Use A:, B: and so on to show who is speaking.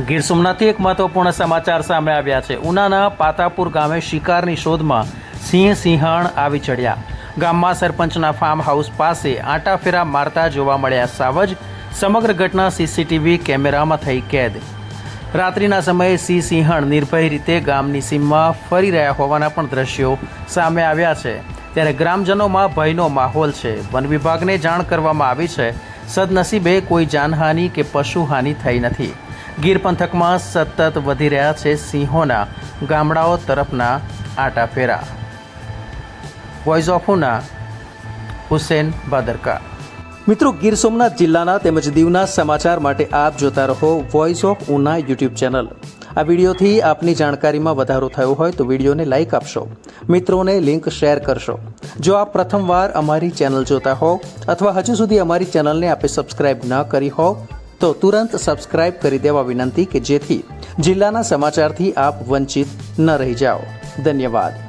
A: ગીર સોમનાથથી એક મહત્વપૂર્ણ સમાચાર સામે આવ્યા છે। ઉનાના પાતાપુર ગામે શિકારની શોધમાં સિંહણ આવી ચડ્યા। ગામમાં સરપંચના ફાર્મ હાઉસ પાસે આંટાફેરા મારતા જોવા મળ્યા સાવજ। સમગ્ર ઘટના સીસીટીવી કેમેરામાં થઈ કેદ। રાત્રિના સમયે સિંહણ નિર્ભય રીતે ગામની સીમમાં ફરી રહ્યા હોવાના પણ દ્રશ્યો સામે આવ્યા છે। ત્યારે ગ્રામજનોમાં ભયનો માહોલ છે। વન વિભાગને જાણ કરવામાં આવી છે। સદનસીબે કોઈ જાનહાનિ કે પશુહાનિ થઈ નથી। ગીર પંથકમાં સતત વધી રહ્યા છે સિંહોના ગામડાઓ તરફના આંટાફેરા। Voice of Una, Husain Badarka. મિત્રો, ગીર સોમનાથ જિલ્લાના તેમજ દીવના સમાચાર માટે આપ જોતા રહો voice of Una YouTube channel. આ વિડીયોથી આપની જાણકારીમાં વધારો થયો હોય તો વિડીયોને લાઇક આપશો, મિત્રોને લિંક શેર કરશો। જો આપ પ્રથમવાર અમારી ચેનલ જોતા હો અથવા હજુ સુધી અમારી ચેનલને આપે સબસ્ક્રાઇબ ન કરી હો તો તુરંત સબસ્ક્રાઇબ કરી દેવા વિનંતી કે જેથી જિલ્લાના સમાચારથી આપ વંચિત ન રહી જાઓ। ધન્યવાદ।